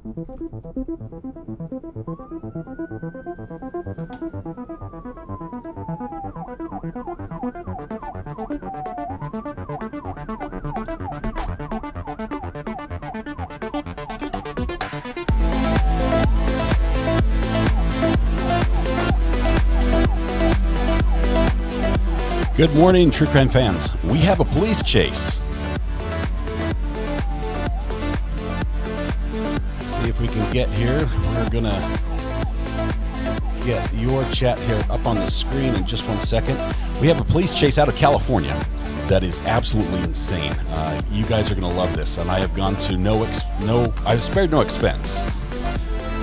Good morning, true crime fans. We have a police chase. Let's see if we can get here. We're going to get your chat here up on the screen in just 1 second. We have a police chase out of California that is absolutely insane. You guys are going to love this, and I have gone to I've spared no expense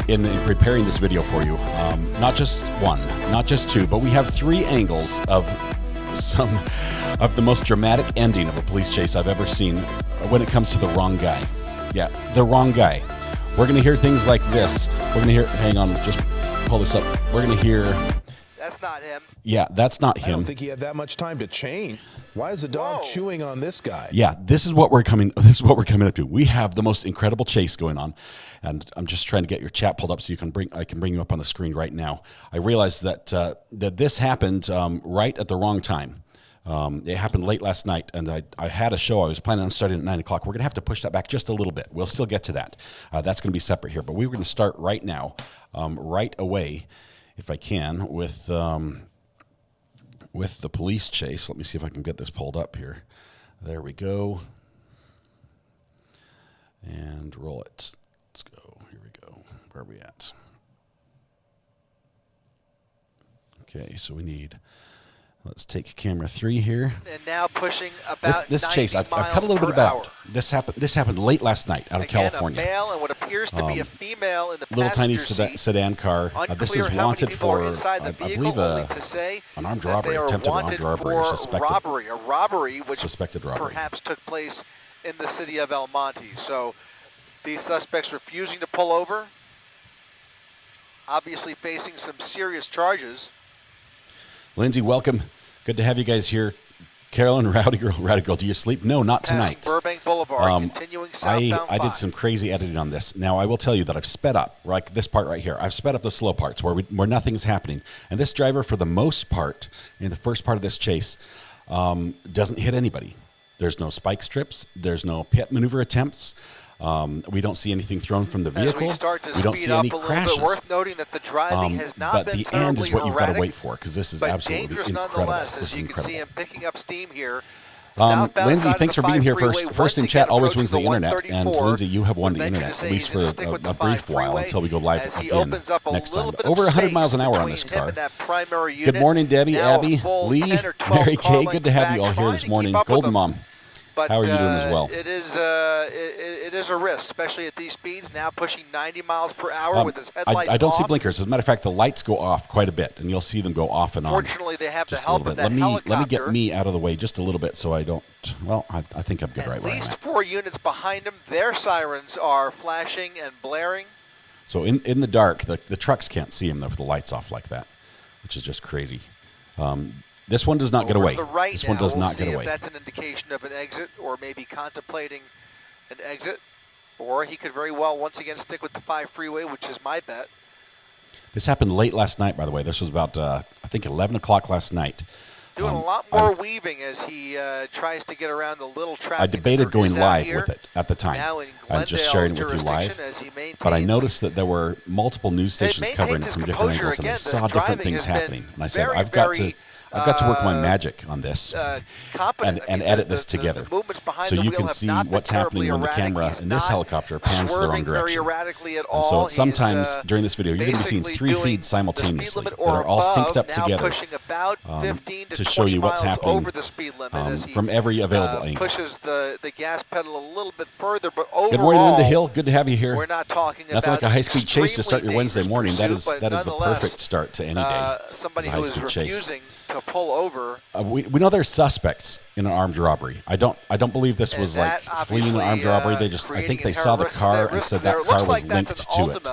in preparing this video for you. Not just one, not just two, but we have 3 angles of some of the most dramatic ending of a police chase I've ever seen when it comes to the wrong guy. Yeah, the wrong guy. We're going to hear things like this. We're going to hear, hang on, just pull this up. We're going to hear. That's not him. Yeah, that's not him. I don't think he had that much time to change. Why is the dog chewing on this guy? Yeah, this is what we're coming up to. We have the most incredible chase going on, and I'm just trying to get your chat pulled up so I can bring you up on the screen right now. I realized that that this happened right at the wrong time. It happened late last night, and I had a show I was planning on starting at 9 o'clock. We're going to have to push that back just a little bit. We'll still get to that. That's going to be separate here, but we were going to start right now, right away, if I can, with the police chase. Let me see if I can get this pulled up here. There we go. And roll it. Let's go. Here we go. Where are we at? Okay, so we need... Let's take camera 3 here. And now pushing about this chase. I've cut a little bit about. This happened late last night out of California. A male and what appears to be a female in the little tiny seat. sedan car. This is wanted for, I believe, an armed robbery, attempted armed robbery, or a robbery which suspected robbery. Perhaps took place in the city of El Monte. So these suspects refusing to pull over, obviously facing some serious charges. Lindsay, welcome. Good to have you guys here. Carolyn, Rowdy Girl, do you sleep? No, not tonight. Burbank Boulevard, continuing southbound I did some crazy editing on this. Now, I will tell you that I've sped up, like this part right here. I've sped up the slow parts where nothing's happening. And this driver, for the most part, in the first part of this chase, doesn't hit anybody. There's no spike strips. There's no pit maneuver attempts. We don't see anything thrown from the vehicle. We don't see any crashes. Worth noting that the driving has not but been the end is what you've got to erratic, wait for, because this is absolutely incredible. As you can see him picking up steam here. Lindsay, thanks for being here first. First in chat always wins the internet, and Lindsay, you have won the internet, at least for a brief while, until we go live again next time. Over 100 miles an hour on this car. Good morning, Debbie, Abby, Lee, Mary Kay. Good to have you all here this morning. Golden Mom. But, how are you doing as well? It is a risk, especially at these speeds, now pushing 90 miles per hour with his headlights I don't see off. blinkers. As a matter of fact, the lights go off quite a bit, and you'll see them go off and on. Fortunately, they have the just help of that helicopter. Let me get me out of the way just a little bit so I don't, well, I think I'm good right where I'm at. At least 4 units behind them, their sirens are flashing and blaring. So in the dark, the trucks can't see him with the lights off like that, which is just crazy. This one does not get away. This one does not get away. That's an indication of an exit, or maybe contemplating an exit, or he could very well once again stick with the 5 freeway, which is my bet. This happened late last night, by the way. This was about I think 11 o'clock last night. Doing a lot more weaving as he tries to get around the little traffic. I debated going live with it at the time. I'm just sharing it with you live. But I noticed that there were multiple news stations covering it from different angles, and I saw different things happening. And I said, I've got to work my magic on this and edit this together so you can see what's happening when the camera in this helicopter pans the wrong direction. And so sometimes during this video, you're going to be seeing 3 feeds simultaneously that are all synced up together to show you what's happening from every available angle. Pushes the gas pedal a little bit further, but overall, good morning, Linda Hill. Good to have you here. We're not talking nothing like a high-speed chase to start your Wednesday morning. That is the perfect start to any day. Somebody who is refusing to pull over. We know there's suspects in an armed robbery. I don't believe this was like fleeing an armed robbery. They just, I think they saw the car and said that car was linked to it.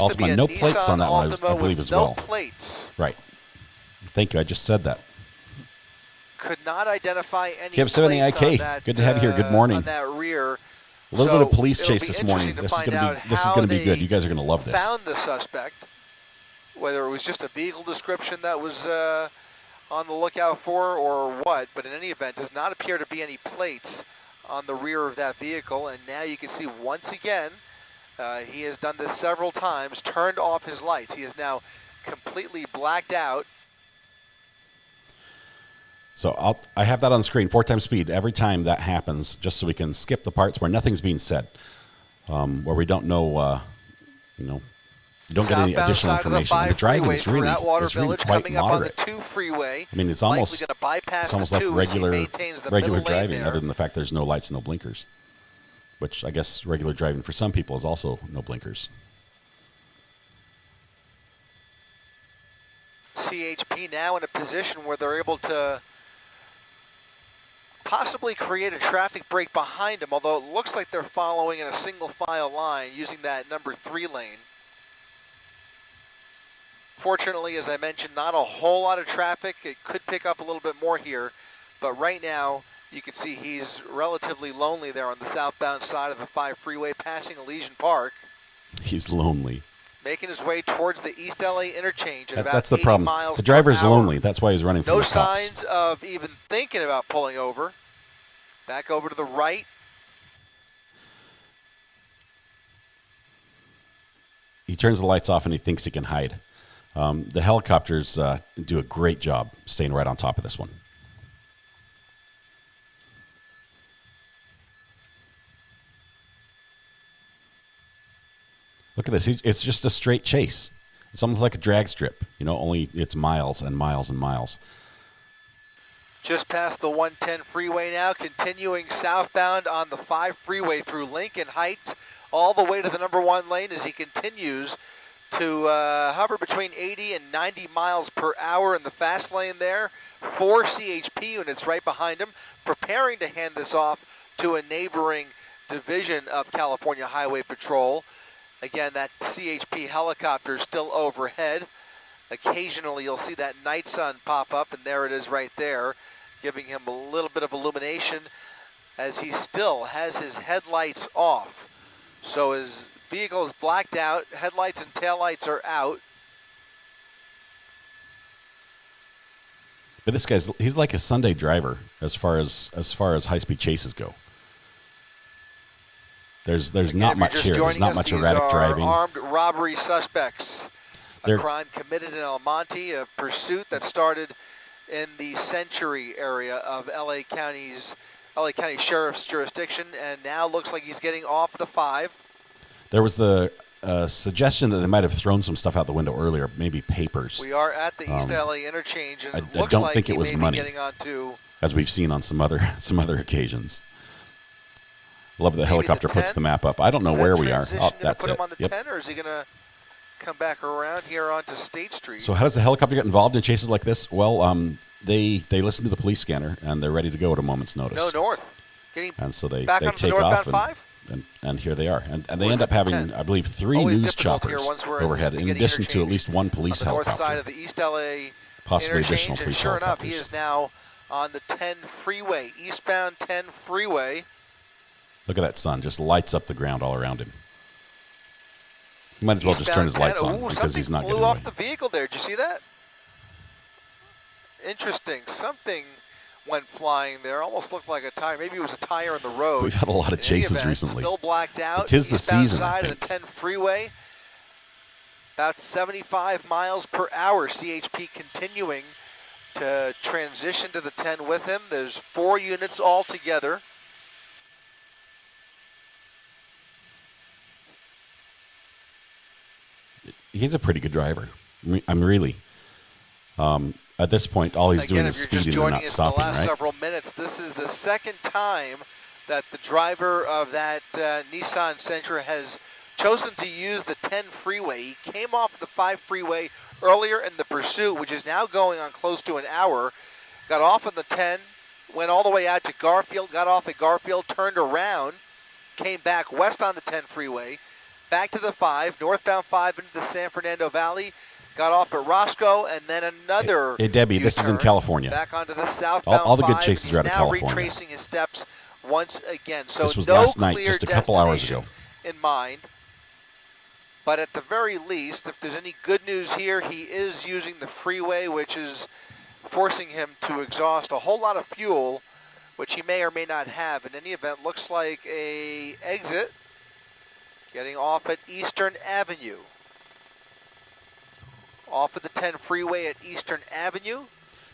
Ultima, no plates on that one, I believe as well. No plates. Right. Thank you. I just said that. Could not identify any Kev 70 IK. Good to have you here. Good morning. On that rear A little bit of police it'll chase be this morning. interesting to This is find going out to be this is how going to be they good. You guys are going to love this. found the suspect, whether it was just a vehicle description that was on the lookout for or what, but in any event, does not appear to be any plates on the rear of that vehicle. And now you can see once again, he has done this several times, turned off his lights. He is now completely blacked out. So I have that on the screen, 4 times speed every time that happens, just so we can skip the parts where nothing's being said, where we don't know, you don't get any additional information. And the driving is really quite moderate. I mean, it's almost like regular driving, other than the fact there's no lights, no blinkers, which I guess regular driving for some people is also no blinkers. CHP now in a position where they're able to possibly create a traffic break behind them, although it looks like they're following in a single file line using that number 3 lane. Fortunately, as I mentioned, not a whole lot of traffic. It could pick up a little bit more here, but right now you can see he's relatively lonely there on the southbound side of the 5 freeway passing Elysian Park. He's lonely. Making his way towards the East LA interchange at about that's the 80 problem. miles The driver's per hour. lonely. That's why he's running from No the cops. signs of even thinking about pulling over. Back over to the right. He turns the lights off and he thinks he can hide. The helicopters do a great job staying right on top of this one. Look at this. It's just a straight chase. It's almost like a drag strip, only it's miles and miles and miles. Just past the 110 freeway now, continuing southbound on the 5 freeway through Lincoln Heights, all the way to the number 1 lane as he continues to hover between 80 and 90 miles per hour in the fast lane there. 4 CHP units right behind him, preparing to hand this off to a neighboring division of California Highway Patrol. Again, that CHP helicopter is still overhead. Occasionally you'll see that night sun pop up, and there it is right there, giving him a little bit of illumination as he still has his headlights off. So his vehicle is blacked out, headlights and taillights are out. But this he's like a Sunday driver as far as high-speed chases go. There's Again, not much here. There's not much erratic driving. Armed robbery suspects. A crime committed in El Monte, a pursuit that started in the Century area of LA County Sheriff's jurisdiction, and now looks like he's getting off the 5. There was the suggestion that they might have thrown some stuff out the window earlier, maybe papers. We are at the East LA interchange, and it I looks don't like think it he was may money, be getting onto, as we've seen on some other occasions. Love that the helicopter puts the map up. I don't know where we are. Oh, that's put it. him on the 10, or is he going to come back around here onto State Street? So how does the helicopter get involved in chases like this? Well, they listen to the police scanner, and they're ready to go at a moment's notice. No, north. Getting and so they back take the off, and here they are. And they end up having, I believe, 3 news choppers overhead, in addition to at least 1 police helicopter. On the north side of the East LA possibly interchange, additional police sure helicopters. enough, he is now on the 10 freeway, eastbound 10 freeway. Look at that sun, just lights up the ground all around him. He might as well just turn his lights on because he's not getting away. Something flew off the vehicle there. Did you see that? Interesting. Something went flying there. Almost looked like a tire. Maybe it was a tire in the road. We've had a lot of chases recently. Still blacked out. It is the season, I side think. of the 10 freeway. About 75 miles per hour. CHP continuing to transition to the 10 with him. There's 4 units all together. He's a pretty good driver. I'm really. At this point, all he's doing is speeding and not stopping, right? Several minutes. This is the second time that the driver of that Nissan Sentra has chosen to use the 10 freeway. He came off the 5 freeway earlier in the pursuit, which is now going on close to an hour. Got off on the 10, went all the way out to Garfield, got off at Garfield, turned around, came back west on the 10 freeway, back to the 5, northbound 5 into the San Fernando Valley, got off at Roscoe, and then another Hey, Debbie, this is in California. Back onto the southbound all the good 5. chases are out of California. Now retracing his steps once again. So this was no last night, clear just a couple hours ago. in mind. But at the very least, if there's any good news here, he is using the freeway, which is forcing him to exhaust a whole lot of fuel, which he may or may not have. In any event, looks like a exit getting off at Eastern Avenue. Off of the 10 freeway at Eastern Avenue.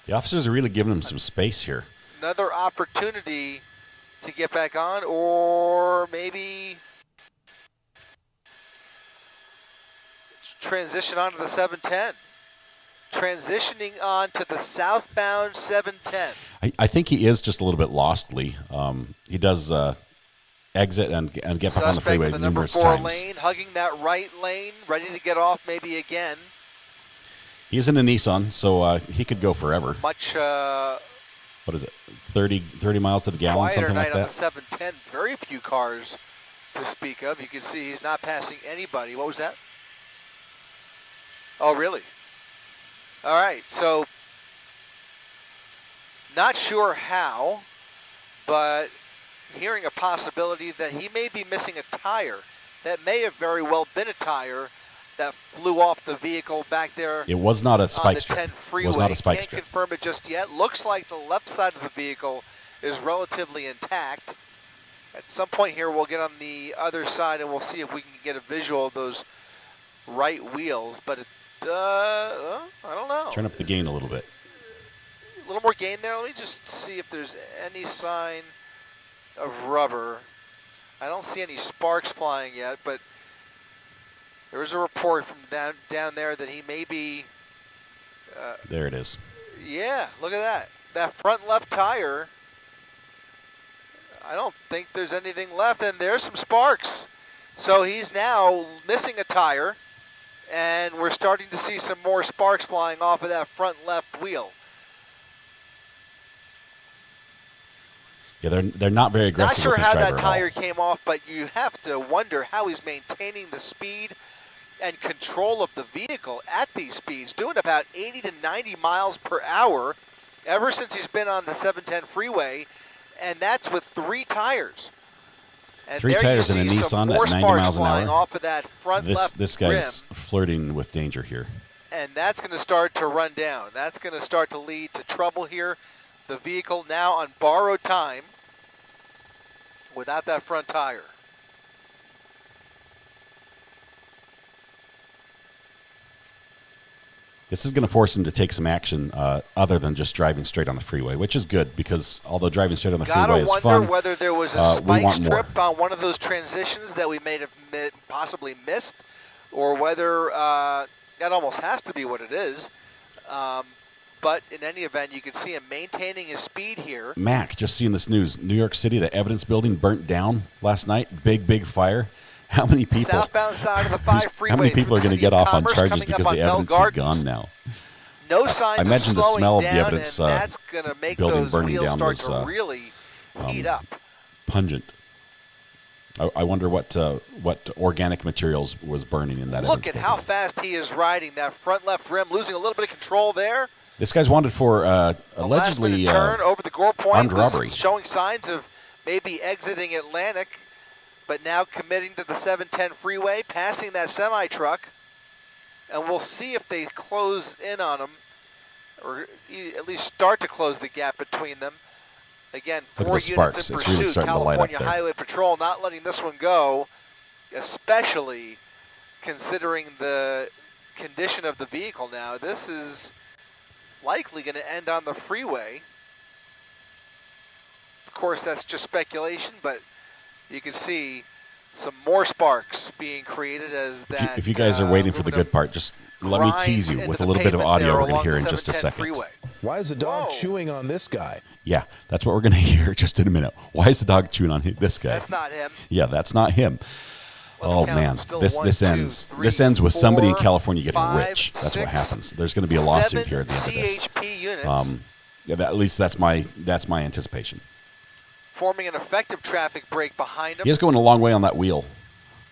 The officers are really giving him some space here. Another opportunity to get back on, or maybe transition onto the 710. Transitioning on to the southbound 710. I think he is just a little bit lost, Lee. He does exit and get back on the freeway the numerous number 4 times. lane, hugging that right lane, ready to get off maybe again. He's in a Nissan, so he could go forever. Much what is it, 30 miles to the gallon, something like quieter night on that? the 710. Very few cars to speak of. You can see he's not passing anybody. What was that? Oh, really? All right, so not sure how, but hearing a possibility that he may be missing a tire. That may have very well been a tire that flew off the vehicle back there. It was not a on spike the strip. 10 freeway. It was not a spike Can't strip. confirm it just yet. Looks like the left side of the vehicle is relatively intact. At some point here, we'll get on the other side and we'll see if we can get a visual of those right wheels. But it, I don't know. Turn up the gain a little bit. A little more gain there. Let me just see if there's any sign of rubber. I don't see any sparks flying yet, but there is a report from down there that he may be. There it is. Yeah, look at that. That front left tire. I don't think there's anything left, and there's some sparks. So he's now missing a tire, and we're starting to see some more sparks flying off of that front left wheel. Yeah, they're not very aggressive. Not sure with this how driver that at all. tire came off, but you have to wonder how he's maintaining the speed and control of the vehicle at these speeds, doing about 80 to 90 miles per hour ever since he's been on the 710 freeway, and that's with 3 tires. And 3 there tires you in a see some Nissan more at 90 sparks miles an flying hour. off of that front left This guy's rim, flirting with danger here. and that's going to start to run down. That's going to start to lead to trouble here. The vehicle now on borrowed time without that front tire. This is going to force him to take some action other than just driving straight on the freeway, which is good because although driving straight on the freeway is Gotta fun, wonder whether there was a we spike want more. strip on one of those transitions that we may have possibly missed, or whether that almost has to be what it is. But in any event, you can see him maintaining his speed here. Mac, just seeing this news, New York City, the evidence building burnt down last night. Big fire. How many people? Southbound side of the 5 freeway. How many people are going to get off on charges coming because up the on evidence Bell is gone now? No signs I imagine of the slowing smell of the down, evidence, and that's going to make building those burning wheels down start was, to really heat up. Pungent. I wonder what organic materials was burning in that. Look at how fast he is riding that front left rim, losing a little bit of control there. This guy's wanted for allegedly turn over the gore point, armed robbery. showing signs of maybe exiting Atlantic, but now committing to the 710 freeway, passing that semi-truck, and we'll see if they close in on him, or at least start to close the gap between them. Again, Look 4 at the units sparks. in It's pursuit. really starting to light up California there. Highway Patrol not letting this one go, especially considering the condition of the vehicle now. This is likely going to end on the freeway. Of course, that's just speculation, but you can see some more sparks being created as that. If you guys are waiting for the good part, just let me tease you with a little bit of audio we're going to hear in just a second. Freeway. Why is the dog chewing on this guy? Yeah, that's what we're going to hear just in a minute. Why is the dog chewing on this guy? That's not him. Yeah, that's not him. Let's Oh count man, them. Still this 1, this 2, ends 3, this ends with somebody in 4, California getting 5, rich. That's 6, what happens. There's going to be a lawsuit 7 here at the end of this. CHP units Yeah, at least that's my anticipation. forming an effective traffic break behind him. He is going a long way on that wheel.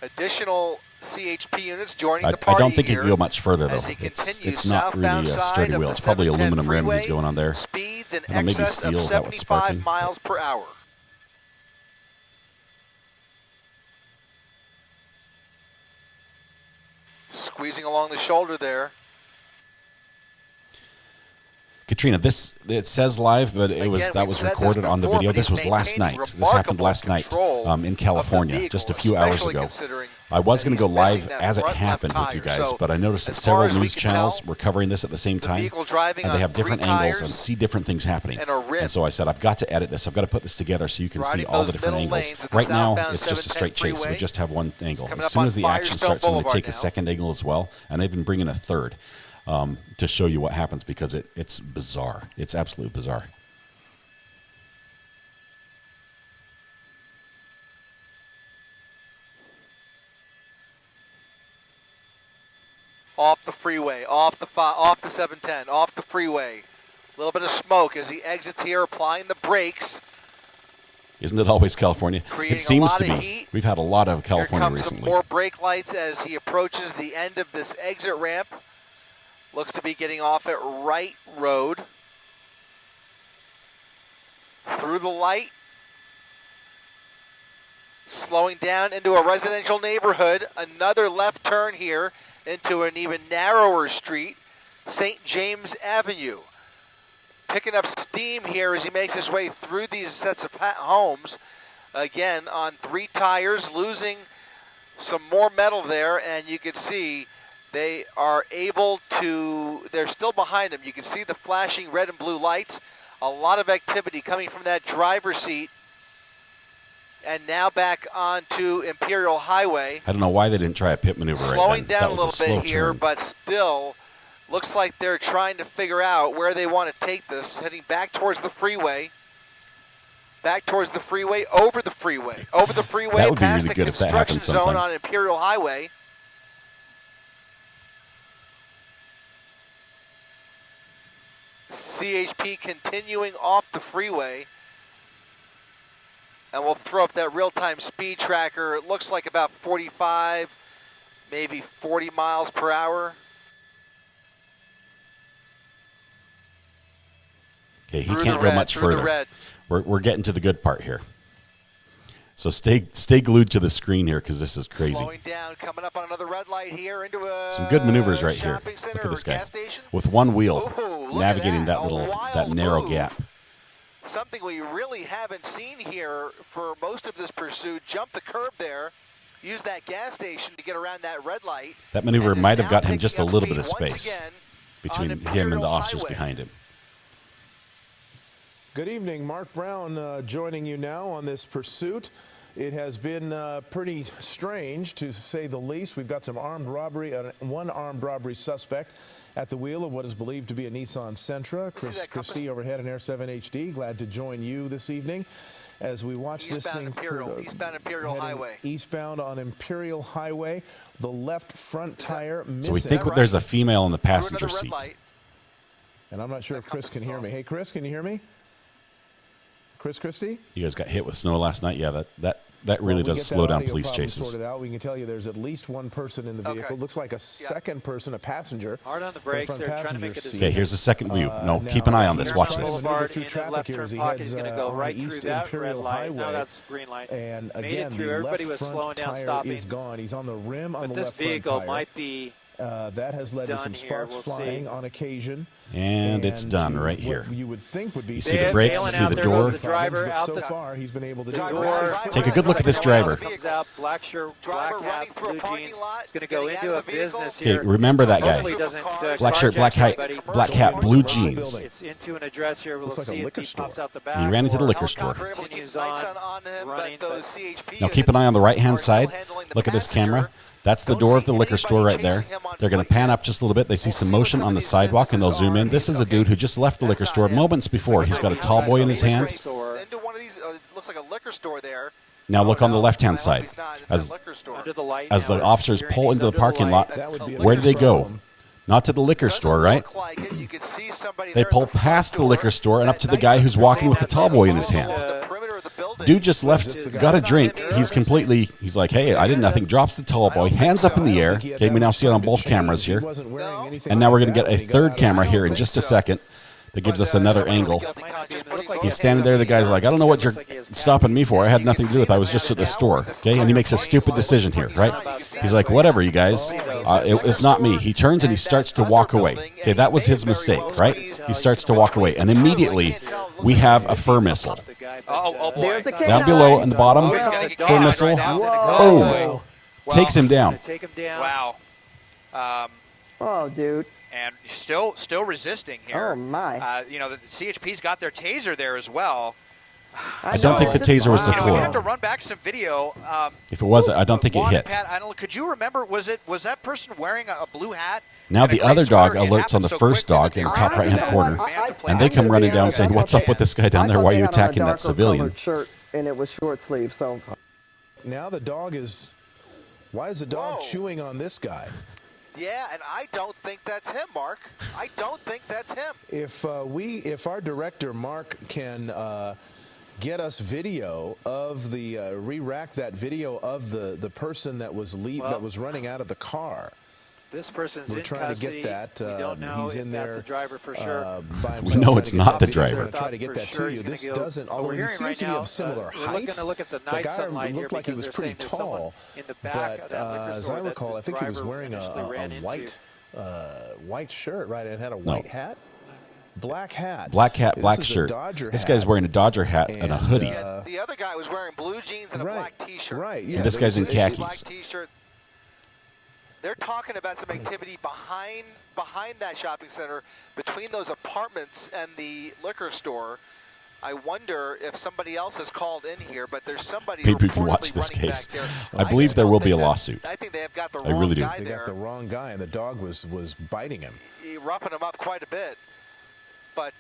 Additional CHP units joining I the party don't think he here can go much further though. as he continues It's not southbound really a side sturdy of wheel. the It's probably 710 aluminum rim freeway, he's going on there. Speeds in I don't know, maybe excess steel, of is that what's 75 sparking? miles per hour. Squeezing along the shoulder there. Katrina, it says live, but that was recorded on the video. This was last night. This happened last night in California, just a few hours ago. I was going to go live as it happened with you guys, but I noticed that several news channels were covering this at the same time, and they have different angles and see different things happening. And so I said, I've got to edit this. I've got to put this together so you can see all the different angles. Right now, it's just a straight chase. We just have one angle. As soon as the action starts, I'm going to take a second angle as well, and even bring in a third. To show you what happens, because it's bizarre. It's absolutely bizarre. Off the freeway, off the 710, off the freeway. A little bit of smoke as he exits here, applying the brakes. Isn't it always California? It seems to be. Heat. We've had a lot of California here comes recently. Some more brake lights as he approaches the end of this exit ramp. Looks to be getting off at Wright Road. Through the light. Slowing down into a residential neighborhood. Another left turn here into an even narrower street, St. James Avenue. Picking up steam here as he makes his way through these sets of homes. Again, on 3 tires, losing some more metal there, and you can see they are able to, they're still behind him. You can see the flashing red and blue lights. A lot of activity coming from that driver's seat. And now back onto Imperial Highway. I don't know why they didn't try a pit maneuver right then. Slowing down a little bit here, but still looks like they're trying to figure out where they want to take this. Heading back towards the freeway. Back towards the freeway, over the freeway. Over the freeway, that would be past really the good if that happened construction sometime. zone on Imperial Highway. CHP continuing off the freeway. And we'll throw up that real-time speed tracker. It looks like about 45, maybe 40 miles per hour. Okay, he can't go much further. We're getting to the good part here. So stay glued to the screen here, because this is crazy. Slowing down, coming up on another red light here into a some good maneuvers right here. Look at this guy with one wheel navigating that narrow gap. Something we really haven't seen here for most of this pursuit. Jump the curb there, use that gas station to get around that red light. That maneuver might have got him just a little bit of space between him and the officers behind him. Good evening, Mark Brown joining you now on this pursuit. It has been pretty strange, to say the least. We've got some armed robbery, one armed robbery suspect at the wheel of what is believed to be a Nissan Sentra. Chris Christie overhead in Air 7 HD. Glad to join you this evening as we watch this thing. Eastbound Imperial Highway. Eastbound on Imperial Highway. The left front tire missing. So we think there's a female in the passenger seat. And I'm not sure if Chris can hear me. Hey, Chris, can you hear me? Chris Christie? You guys got hit with snow last night? Yeah, that really does slow down police chases. Sorted out. We can tell you there's at least one person in the vehicle. Looks like a second person, a passenger. Hard on the brakes. They're trying to make a Okay, here's the second view. No, keep an eye on this. Watch this. Through traffic here as he heads on the East Imperial Highway. Now that's green light. And again, the left front tire is gone. He's on the rim on the left front tire. This vehicle might be that has led to some sparks flying on occasion. And it's done right here. You would think would be. You see the brakes, you see the door. So far, he's been able to do it. Take a good look at this driver. Comes out, black shirt, black hat, blue jeans. He's going to go into a business Okay, here. remember that guy. Black shirt, black hat, blue jeans. It's into an address here. We'll see if he pops out the back. He ran into the liquor store. Continues on running, Now keep an eye on the right-hand side. Look at this camera. That's the door of the liquor store right there. They're going to pan up just a little bit. They see some motion on the sidewalk, and they'll zoom in. This is a dude who just left the liquor store moments before. He's got a tall boy in his hand. Looks like a liquor store there. Now look on the left-hand side. As the officers pull into the parking lot, where do they go? Not to the liquor store, right? They pull past the liquor store and up to the guy who's walking with the tall boy in his hand. Dude just left, got a drink. He's like, hey, I did nothing. Drops the tall boy, hands up in the air. Okay, we now see it on both cameras here. And now we're going to get a third camera here in just a second. that gives us another angle. He's He's standing there. The guy's like, I don't know what you're stopping me for. I had nothing to do with it. I was just at the store. Okay, and he makes a stupid decision here, right? He's like, whatever, you guys. It's not me. He turns and he starts to walk away. Okay, that was his mistake, right? He starts to walk away, and immediately we have a fur missile. Oh boy. Down below in the bottom, fur missile. Boom. Takes him down. Wow. Oh, dude. And still resisting here. Oh, my. You know, the CHP's got their taser there as well. I don't think the taser was We have to deployed. run back some video. If it was, I don't think it hit. Pat, could you remember, was that person wearing a blue hat? Now the other dog alerts on the first dog in the top right-hand corner, and they come running down saying, what's up with this guy down there? Why are you attacking that civilian? Shirt, and it was short sleeve, so. Now the dog is, why is the dog chewing on this guy? Yeah, and I don't think that's him, Mark. I don't think that's him. If our director, Mark, can get us video of the, re-rack that video of the person that was running out of the car. This person's We're in trying custody. to get that. We don't know he's in if there. That's the driver for sure. We know it's not the driver. We're going to try to get that to you. This doesn't. Although he seems to be of similar height. We're look at the guy sunlight looked like he was pretty tall. in the back of But that liquor as store I recall, I think he was driver wearing a initially white shirt, right? And had a white hat. Black hat. Black hat, This black is a shirt. Dodger This hat. guy's wearing a Dodger hat and a hoodie. The other guy was wearing blue jeans and a black T-shirt. Right. Yeah, And this guy's in Black khakis. T-shirt. They're talking about some activity behind that shopping center, between those apartments and the liquor store. I wonder if somebody else has called in here, but there's somebody. Maybe we can watch this case. I believe there will be a lawsuit. I think they have got the I wrong really do. guy They there. got the wrong guy, and the dog was biting him. Roughing him up quite a bit. But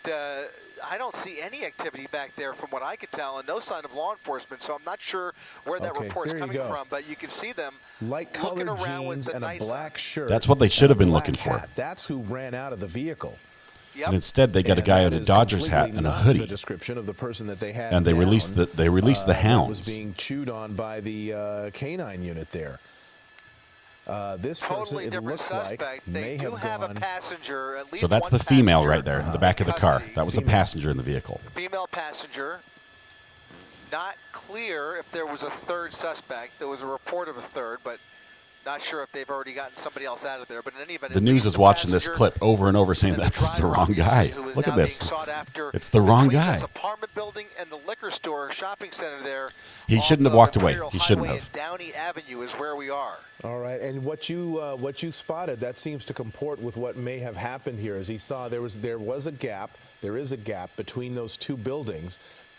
I don't see any activity back there from what I could tell, and no sign of law enforcement, so I'm not sure where that report's coming from, but you can see them Light-colored looking around with jeans the and a nice black shirt. That's what they should have been black looking for. hat. That's who ran out of the vehicle. Yep. And instead, they got a And guy that in a is Dodgers hat completely and a not hoodie. The description of the person that they had. And they down, released the that was hounds. being chewed on by the canine unit there. This Totally person, it different looks suspect. like, They may do have a gone. passenger, at least So that's one the female passenger right there in the back of the car. custody. That was the passenger in the vehicle. Female passenger. Not clear if there was a third suspect. There was a report of a third, but not sure if they've already gotten somebody else out of there. But in any event, The news is watching this clip over and over saying that's the wrong guy. Look at this. It's the wrong guy. Apartment building and the liquor store shopping center there. He shouldn't have walked away. He shouldn't have. Downey Avenue is where we are. All right, and what you spotted, that seems to comport with what may have happened here. As he saw, there is a gap between those two buildings,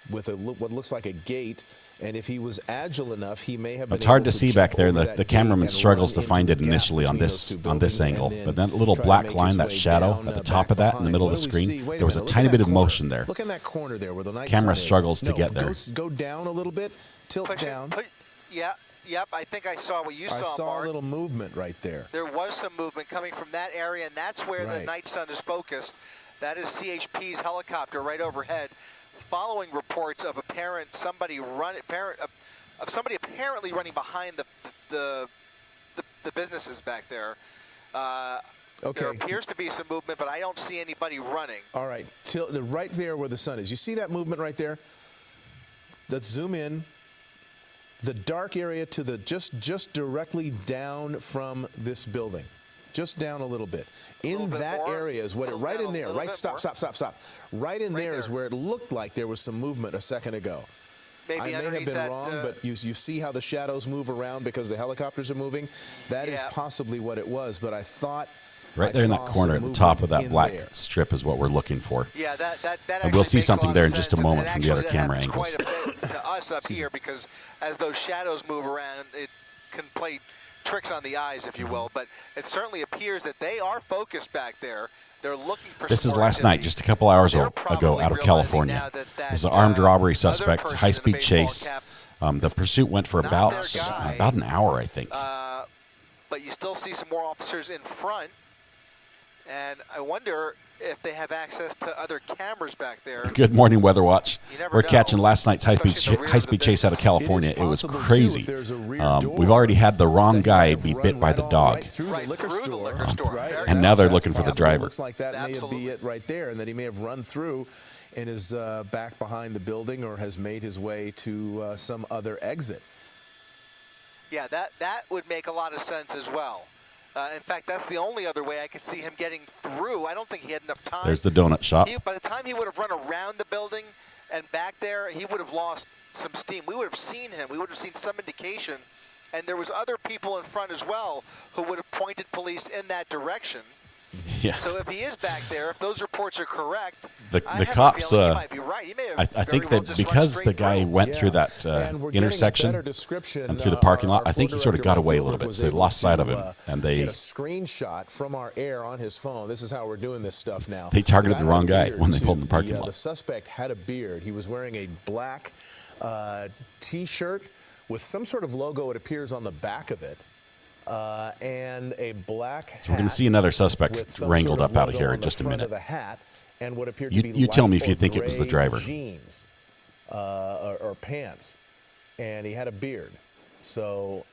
with what looks like a gate. And if he was agile enough, he may have been It's hard able to see jump back there. over The that cameraman gate and struggles run to find into it the gap initially on between this those two on this buildings, angle. and But then that little try to black make line, his that way shadow down, at the back top of that in the behind. middle of What the do we see? screen, Wait a there was a minute, look tiny at bit that of corner. motion there. Look in that corner there where the night Camera sun is. struggles to No, get there. Go down a little bit, tilt Push it, down. Yep, I think I saw what you saw, I saw Mark. a little movement right there. There was some movement coming from that area, and that's where the Right. night sun is focused. That is CHP's helicopter right overhead, following reports of somebody apparently running behind the businesses back there. Okay. There appears to be some movement, but I don't see anybody running. All right, right there where the sun is. You see that movement right there? Let's zoom in. The dark area to the just directly down from this building, just down a little bit. In that area is what it right in there. Right, stop. Right in there is where it looked like there was some movement a second ago. Maybe I may have been wrong, but you see how the shadows move around because the helicopters are moving? That is possibly what it was, but I thought Right there in that corner at the top of that black strip is what we're looking for. Yeah, that And we'll see makes a something lot there of in just a sense, moment and from the other actually camera that angles. happens quite a bit to us up here, because as those shadows move around, it can play tricks on the eyes, if you will. But it certainly appears that they are focused back there. They're looking for. This is some more last night, activity. just a couple hours They're ago, probably out of realizing California. now that This is an armed robbery suspect, other person in high-speed the baseball chase. cap, The pursuit went for not about their guy. an hour, I think. But you still see some more officers in front. And I wonder if they have access to other cameras back there. Good morning, Weather Watch. We're know, catching last night's high-speed chase out of California. It was crazy. We've already had the wrong guy be bit by the dog. Right through the liquor store. And now they're looking for the driver. Looks like that may be it right there, and that he may have run through and is back behind the building or has made his way to some other exit. Yeah, that would make a lot of sense as well. In fact, that's the only other way I could see him getting through. I don't think he had enough time. There's the donut shop. By the time he would have run around the building and back there, he would have lost some steam. We would have seen him. We would have seen some indication. And there was other people in front as well who would have pointed police in that direction. Yeah. So if he is back there, if those reports are correct, the cops, he might be right. He may have I think well that because the guy went through that intersection and through the parking lot, I think he sort of got away a little bit. So they lost sight of him, and they get a screenshot from our air on his phone. This is how we're doing this stuff now. They targeted the wrong guy when they pulled in the parking lot. The suspect had a beard. He was wearing a black T-shirt with some sort of logo, it appears, on the back of it. And a black hat. So we're going to see another suspect wrangled up out of here in just a minute. And what appeared to be you tell me if you think it was the driver. Jeans or pants, and he had a beard. So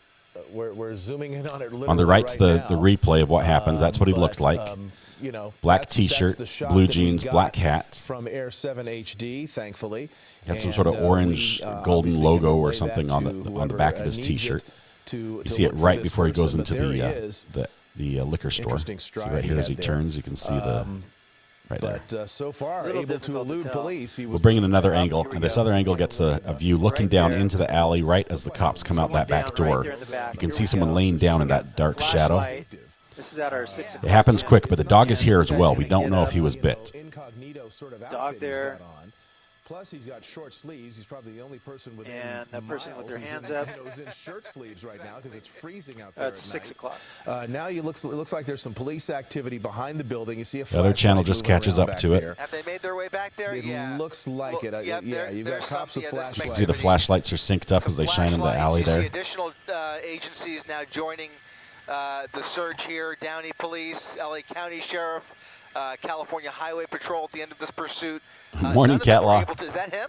we're zooming in on it. On the right's the replay of what happens. That's what he looked like. You know, black T-shirt, blue jeans, black hat. From Air 7 HD, thankfully. He had some sort of orange golden logo or something on the back of his T-shirt. You see it right before he goes into the liquor store. See right here as he turns, you can see the right there. But so far, able to elude police. We'll bring in another angle, and this other angle gets a view looking down into the alley right as the cops come out that back door. You can see someone laying down in that dark shadow. It happens quick, but the dog is here as well. We don't know if he was bit. Dog there. Plus, he's got short sleeves. He's probably the only person within and the person with their hands up. He's in shirt sleeves right now because it's freezing out there. It's 6 o'clock. Now it looks like there's some police activity behind the building. You see a the other channel just catches up to it. Have they made their way back there? It looks like it. Yeah, you've got cops with flashlights. You can see the flashlights are synced up as they shine in the alley there. You see additional agencies now joining the surge here. Downey Police, LA County Sheriff, California Highway Patrol at the end of this pursuit. Morning, Catlaw. Is that him?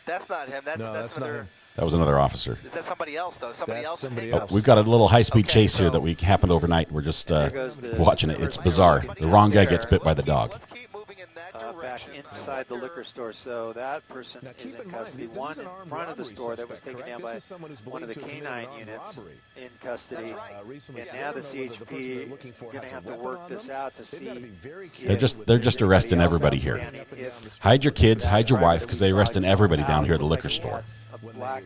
That's not him. That's another. Not him. That was another officer. Is that somebody else, though? Somebody else? We've got a little high-speed chase here that happened overnight. We're just watching it. It's bizarre. The wrong guy gets bit by the dog. Let's keep moving in that back inside the liquor store. So that person is in custody. One in front of the store that was taken down by one of the K-9 units in custody. And now the CHP is going to have to work this out to see. They're just arresting everybody here. Hide your kids, hide your wife, because they're arresting everybody down here at the liquor store. Black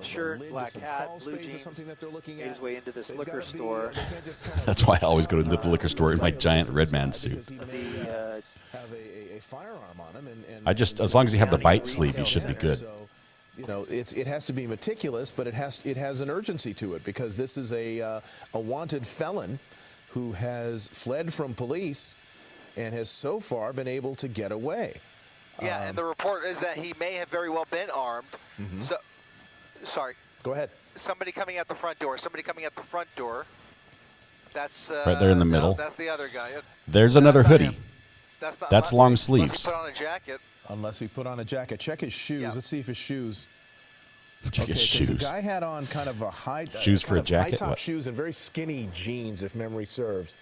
shirt, black hat, blue jeans, made his way into this liquor store. That's why I always go into the liquor store in my giant red man suit. As long as you have the bite sleeve, you should be good. You know, it has to be meticulous, but it has an urgency to it because this is a wanted felon who has fled from police and has so far been able to get away. Yeah, and the report is that he may have very well been armed. So, sorry. Go ahead. Somebody coming out the front door. That's right there in the middle. That's the other guy. There's another hoodie. That's long sleeves. Unless he put on a jacket. Unless he put on a jacket. Check his shoes. Yeah. Let's see if his shoes. Check his shoes. The guy had on kind of a high shoes for a jacket. High top shoes and very skinny jeans, if memory serves.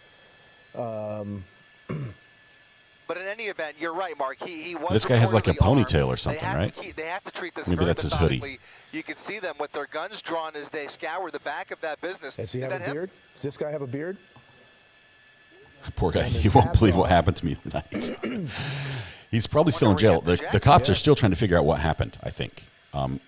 But in any event, you're right, Mark. He was. This guy has like a ponytail or something, right? They have to treat this Maybe very that's his hoodie. methodically. You can see them with their guns drawn as they scour the back of that business. Does he have a beard? Does this guy have a beard? Poor guy. You won't believe what happened to me tonight. He's probably still in jail. The cops are still trying to figure out what happened, I think,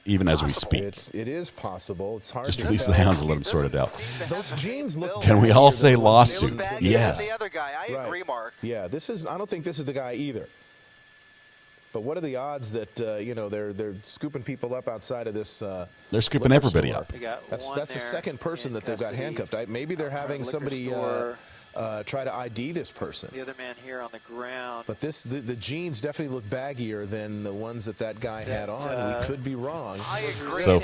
even as we speak. It is possible. It's hard Just release the hounds and let them sort it out. Those jeans look. Can we all say lawsuit? Yes. The other guy. I agree, Mark. Yeah, I don't think this is the guy either. But what are the odds that they're scooping people up outside of this? They're scooping everybody up. That's the second person that they've got handcuffed. Maybe they're having somebody try to ID this person. The other man here on the ground. But the jeans definitely look baggier than the ones that guy had on. We could be wrong. I agree. So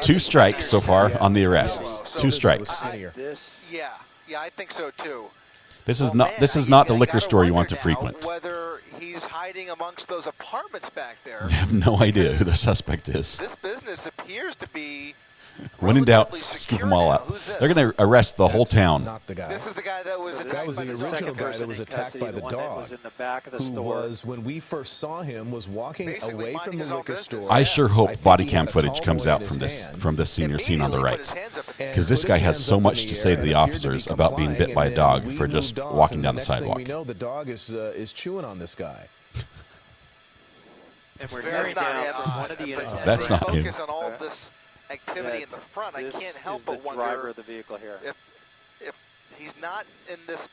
2 strikes so far on the arrests. 2 strikes. Yeah, I think so too. This is not the liquor store you want to frequent. Whether he's hiding amongst those apartments back there. I have no idea who the suspect is. This business appears to be. When in doubt, scoop them all up. They're going to arrest the whole town. Not the guy. This is the guy that was attacked. That was by the original guy that was attacked by the dog. Who was, when we first saw him, was walking away from the liquor store. I sure hope body cam footage comes out from this senior scene on the right, because this guy has so much to say to the officers about being bit by a dog for just walking down the sidewalk. We know the dog is chewing on this guy. And we're hearing down one of the units. That's not him. Focus on all this activity in the front. I can't help but wonder driver of the vehicle here. if he's not in this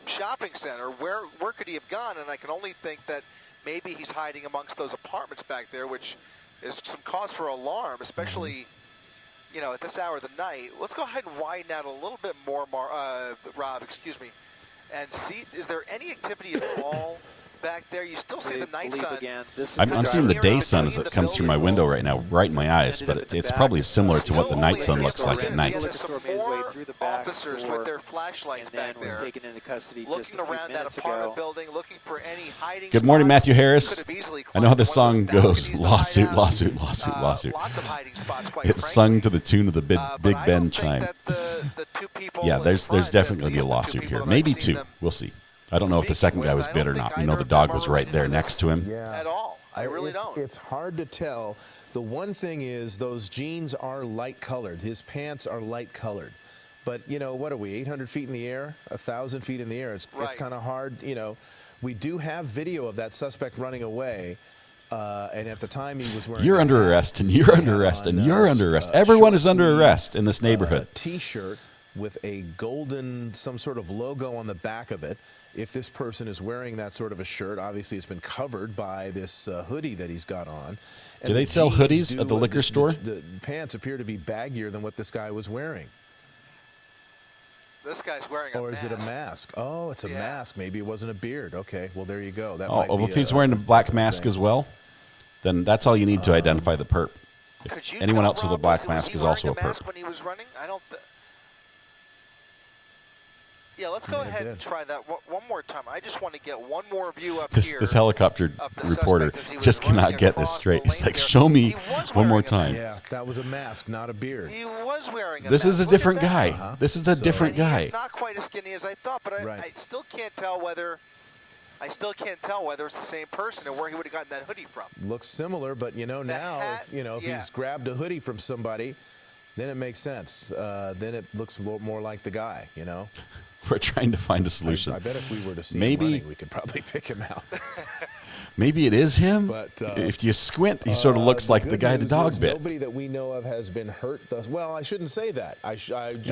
shopping center, where could he have gone? And I can only think that maybe he's hiding amongst those apartments back there, which is some cause for alarm, especially at this hour of the night. Let's go ahead and widen out a little bit more, Rob, excuse me, and see, is there any activity at all back there? You still see the night sun. I'm seeing the day sun as it comes through my window right now, right in my eyes, but it's probably similar to what the night sun looks like at night. Some more officers with their flashlights back there, looking around that apartment building, looking for any hiding spots. Good morning, Matthew Harris. I know how this song goes. Lawsuit, lawsuit, lawsuit, lawsuit. Lots of hiding spots, quite It's sung to the tune of the Big Ben chime. Yeah, there's definitely going to be a lawsuit here. Maybe two. We'll see. I don't know if the second guy was bit or not. The dog was right there next to him. Yeah. At all. I really don't. It's hard to tell. The one thing is those jeans are light colored. His pants are light colored. But, what are we, 800 feet in the air, 1,000 feet in the air? It's kind of hard. We do have video of that suspect running away. And at the time he was wearing... You're under arrest, and you're under arrest, and you're under arrest. Everyone is under arrest in this neighborhood. T-shirt with a golden, some sort of logo on the back of it. If this person is wearing that sort of a shirt, obviously it's been covered by this hoodie that he's got on. And do they sell hoodies at the liquor store? The pants appear to be baggier than what this guy was wearing. This guy's wearing a mask. Or is it a mask? Oh, it's a mask. Maybe it wasn't a beard. Okay, well, there you go. That if he's wearing a black mask as well, then that's all you need to identify the perp. If anyone else with a black mask is also a perp. When he was running? I don't Yeah, let's go ahead and try that one more time. I just want to get one more view up here. This helicopter reporter just cannot get this straight. He's like, show me one more time. Yeah, that was a mask, not a beard. He was wearing a This mask. is a different guy. This is a different guy. He's not quite as skinny as I thought, but I still can't tell whether... it's the same person and where he would have gotten that hoodie from. Looks similar, but if he's grabbed a hoodie from somebody, then it makes sense. Then it looks more like the guy, We're trying to find a solution. I bet if we were to see him running, we could probably pick him out. Maybe it is him. But if you squint, he sort of looks like the guy the dog bit. Nobody that we know of has been hurt. Well, I shouldn't say that.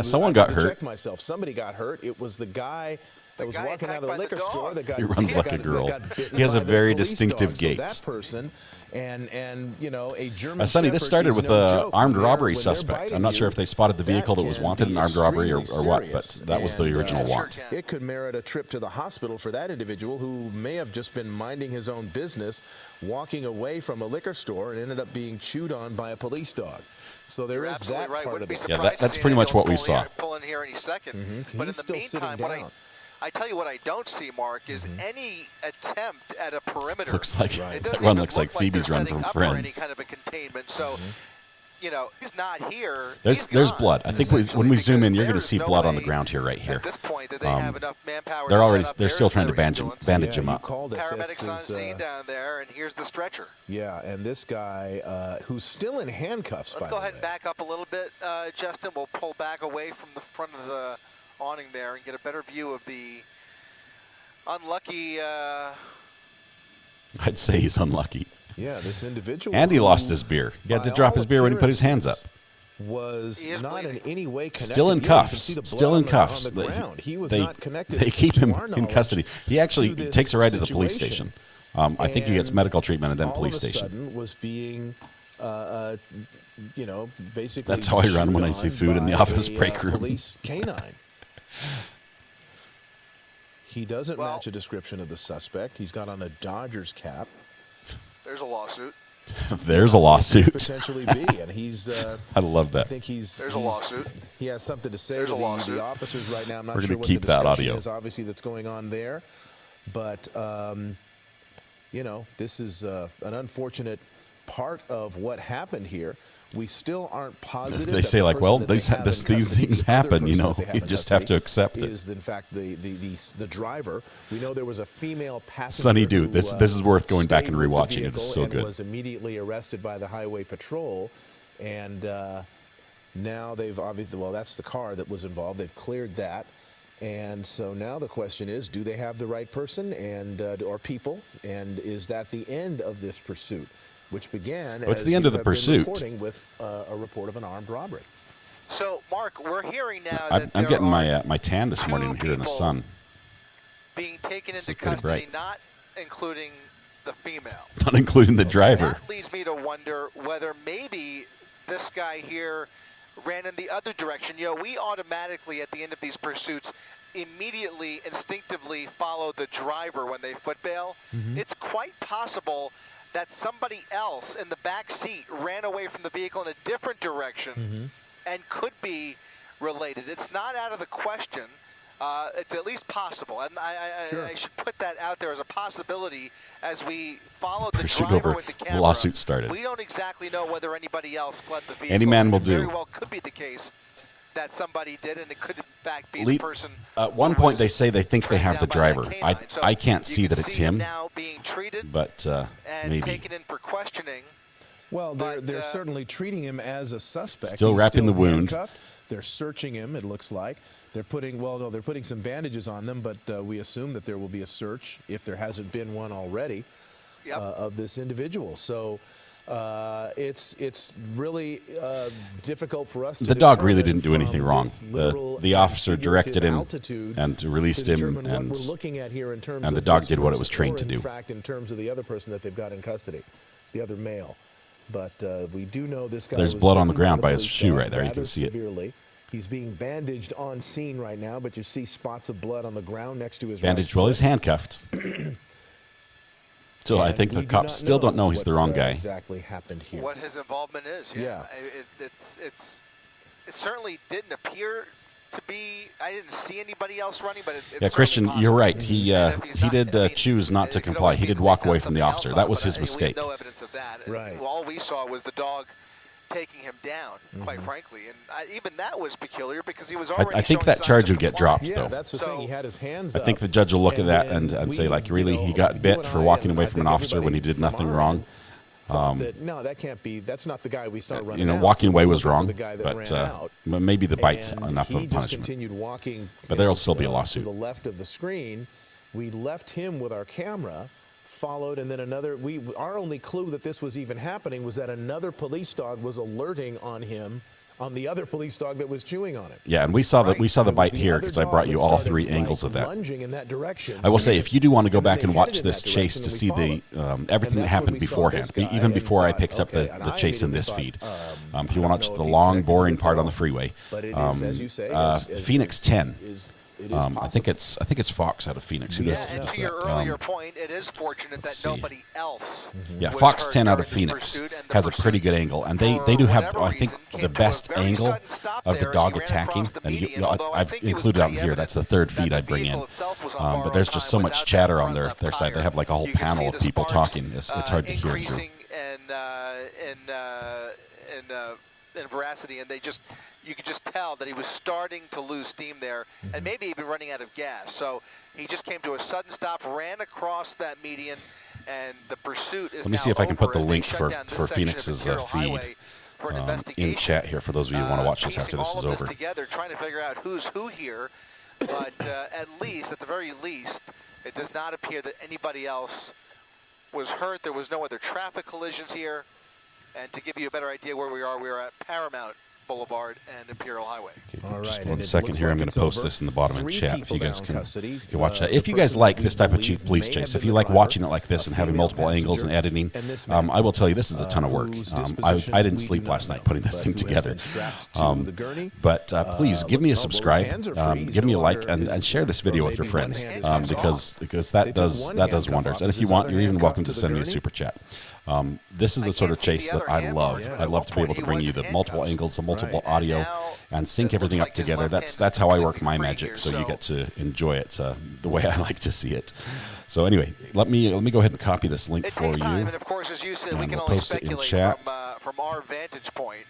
Someone got hurt. Check myself. Somebody got hurt. It was the guy that was walking out of the liquor store. He runs like a girl. He has a very distinctive gait. So that person and a German Sonny, this started with an armed robbery suspect. I'm not sure if they spotted the vehicle that was wanted in armed robbery or what, but that was the original want. It could merit a trip to the hospital for that individual who may have just been minding his own business, walking away from a liquor store and ended up being chewed on by a police dog. So there is that part of it. Yeah, that's pretty much what we saw. Pull in here any second. But in the still meantime, sitting down. I tell you what I don't see, Mark, is any attempt at a perimeter. Looks like that run looks like Phoebe's run from Friends. Any kind of a containment. So, he's not here. There's blood. I think when we zoom in, you're going to see blood on the ground here, right here. At this point, that they have enough manpower. They're still trying to bandage him up. Paramedics on scene down there, and here's the stretcher. Yeah, and this guy who's still in handcuffs. Let's go ahead and back up a little bit, Justin. We'll pull back away from the front of the awning there and get a better view of the unlucky... I'd say he's unlucky. Yeah, this individual... And he lost his beer. He had to drop his beer when he put his hands up. Was not in any way connected. Still in cuffs. Still in cuffs. He was not connected. They keep him in custody. He actually takes a ride to the police station. I think he gets medical treatment and then police station. All of a sudden was being... basically... That's how I run when I see food in the office break room. Police canine. He doesn't match a description of the suspect. He's got on a Dodgers cap. There's a lawsuit. There's a lawsuit. Potentially be, and he's. I love that. I think there's a lawsuit. He has something to say there's to the officers right now. I'm not We're sure going what to keep the that discussion audio. is, obviously, that's going on there, but you know, this is an unfortunate part of what happened here. We still aren't positive. They say, like, well, these things happen, you know. You just have to accept it. Is in fact the driver. We know there was a female passenger. Sonny Do, this is worth going back and rewatching. It is so good. Was immediately arrested by the highway patrol, and now they've obviously, well, that's the car that was involved. They've cleared that. And so now the question is, do they have the right person and or people? And is that the end of this pursuit, which began What's the end of the pursuit? With a report of an armed robbery. So, Mark, we're hearing now that I'm getting my tan this morning here in the sun. Being taken into custody, not including the female. Not including the driver. That leads me to wonder whether maybe this guy here ran in the other direction. You know, we automatically, at the end of these pursuits, immediately, instinctively follow the driver when they foot bail. It's quite possible that somebody else in the back seat ran away from the vehicle in a different direction and could be related. It's not out of the question. It's at least possible. And I should put that out there as a possibility as we follow the driver with the camera. Lawsuit started. We don't exactly know whether anybody else fled the vehicle. Any man will do. Very well could be the case that somebody did, and it could in fact be the person. At one point, they say they think they have the driver. I can't see that it's him. Now being treated, but and maybe taken in for questioning. Well, they're certainly treating him as a suspect. Still wrapping the wound. Handcuffed. They're searching him. It looks like they're putting. Well, no, they're putting some bandages on them, but we assume that there will be a search if there hasn't been one already of this individual. So. It's really difficult for us to The dog really didn't do anything wrong. The officer directed him and released him, and we're looking at here in terms the of dog did what it was trained to do. In fact, in terms of the other person that they've got in custody, the other male. But we do know this guy. There's blood on the ground by his shoe right there. You can see it. He's being bandaged on scene right now, but you see spots of blood on the ground next to his bandaged. Well, he's handcuffed. So I think the cops still don't know he's the wrong guy. Exactly happened here. What his involvement is? Yeah. It certainly didn't appear to be. I didn't see anybody else running, but it's Christian, possible. You're right. He did choose not to comply. He did walk away from the officer. That was his mistake. No evidence of that. Right. All we saw was the dog taking him down, quite frankly, and even that was peculiar because he was already. I think that charge would get dropped, though. Yeah, that's the thing. He had his hands I think the judge will look at that and say, like, really, he got bit for walking away from an officer when he did nothing wrong. No, that can't be. That's not the guy we saw running. Walking away was wrong, but maybe the bite's enough of a He just punishment. continued walking. But there'll still be a lawsuit. To the left of the screen, we left him with our camera. Followed, and then another. Our only clue that this was even happening was that another police dog was alerting on him, on the other police dog that was chewing on it. Yeah, and we saw the bite here because I brought you all three angles of that. Lunging in that direction. I will say, if you do want to go back and watch this chase to see the everything that happened beforehand, even before I picked up the chase in this feed, if you want to watch the long, boring part on the freeway, Phoenix 10. I think it's Fox out of Phoenix. Who does and to your earlier point, it is fortunate that nobody else. Yeah, Fox 10 out of Phoenix has a pretty good angle, and they do have, I think, the best angle of the dog attacking. And I've included out here. That's the third feed I bring in. But there's just so much chatter on their side. They have like a whole panel of people talking. It's hard to hear through. In veracity, and you could just tell that he was starting to lose steam there, and maybe even running out of gas. So he just came to a sudden stop, ran across that median, and the pursuit is. Let me see if I can put the link for Phoenix's feed in chat here for those of you who want to watch this after this is over. Together, trying to figure out who's who here, but at the very least, it does not appear that anybody else was hurt. There was no other traffic collisions here. And to give you a better idea where we are at Paramount Boulevard and Imperial Highway. Okay, just 1 second here. I'm going to post this in the bottom in chat if you guys can watch that. If you guys like this type of police chase, if you like watching it like this and having multiple angles and editing, I will tell you this is a ton of work. I didn't sleep last night putting this thing together. But please give me a subscribe, give me a like, and share this video with your friends because that does wonders. And if you want, you're even welcome to send me a super chat. This is the sort of chase that I love. I love to be able to bring you the multiple angles, the multiple audio, and sync everything up together. That's how I work my magic, so you get to enjoy it the way I like to see it. So anyway, let me go ahead and copy this link for you. And of course, as you said, we can only speculate from our vantage point.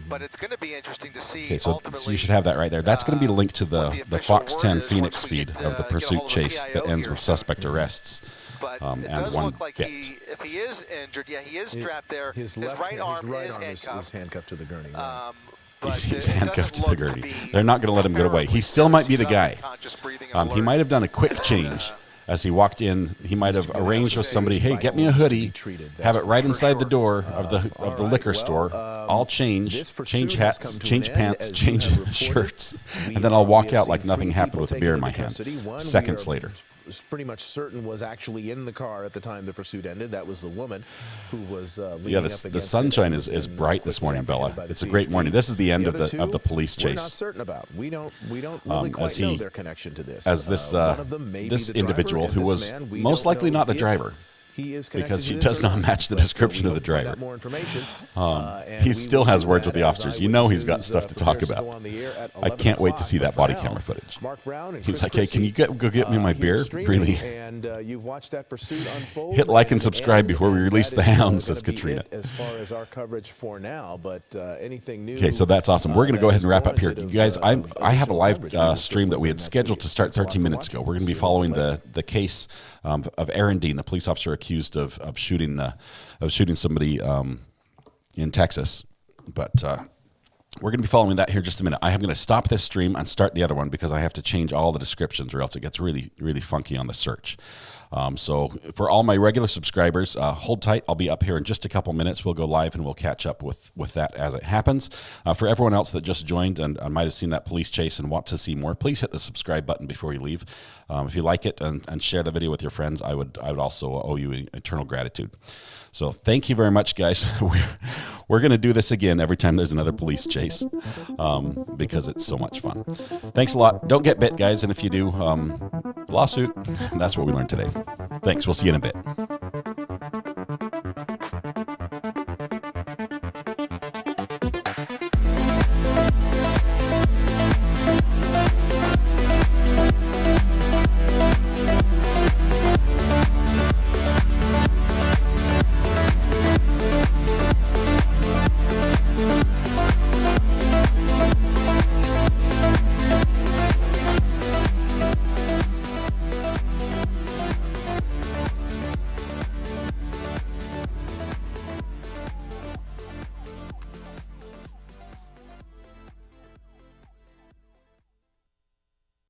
But it's going to be interesting to see. Okay, so you should have that right there. That's going to be the link to the Fox 10 Phoenix feed of the pursuit chase that ends with suspect arrests. But it does look like if he is injured, yeah, he is strapped there. His right arm is handcuffed to the gurney. He's handcuffed to the gurney. They're not going to let him get away. He still might be the guy. He might have done a quick change. As he walked in, he might have arranged with somebody, hey, get me a hoodie, have it right inside the door of the liquor store. I'll change hats, change pants, change shirts, and then I'll walk out like nothing happened with a beer in my hand. Seconds later. Pretty much certain was actually in the car at the time the pursuit ended. That was the woman who was leaning up against the sunshine is bright this morning, Bella. It's a great morning. This is the end of the police chase. We're not certain about. We don't really quite know their connection to this. As this individual who was most likely not the driver. Because he does not match the description of the driver. He still has words with the officers. You know he's got stuff to talk about. I can't wait to see that body camera footage. He's like, hey, can you go get me my beer? Really? Hit like and subscribe before we release the hounds, says Katrina. As far as our coverage for now, but anything new. Okay, so that's awesome. We're going to go ahead and wrap up here. You guys, I have a live stream that we had scheduled to start 13 minutes ago. We're going to be following the case of Aaron Dean, the police officer accused of shooting somebody in Texas. But we're going to be following that here in just a minute. I am going to stop this stream and start the other one because I have to change all the descriptions or else it gets really, really funky on the search. So for all my regular subscribers, hold tight. I'll be up here in just a couple minutes. We'll go live and we'll catch up with that as it happens. For everyone else that just joined and might have seen that police chase and want to see more, please hit the subscribe button before you leave. If you like it and share the video with your friends, I would also owe you eternal gratitude. So thank you very much, guys. We're going to do this again every time there's another police chase because it's so much fun. Thanks a lot. Don't get bit, guys. And if you do, lawsuit. That's what we learned today. Thanks. We'll see you in a bit.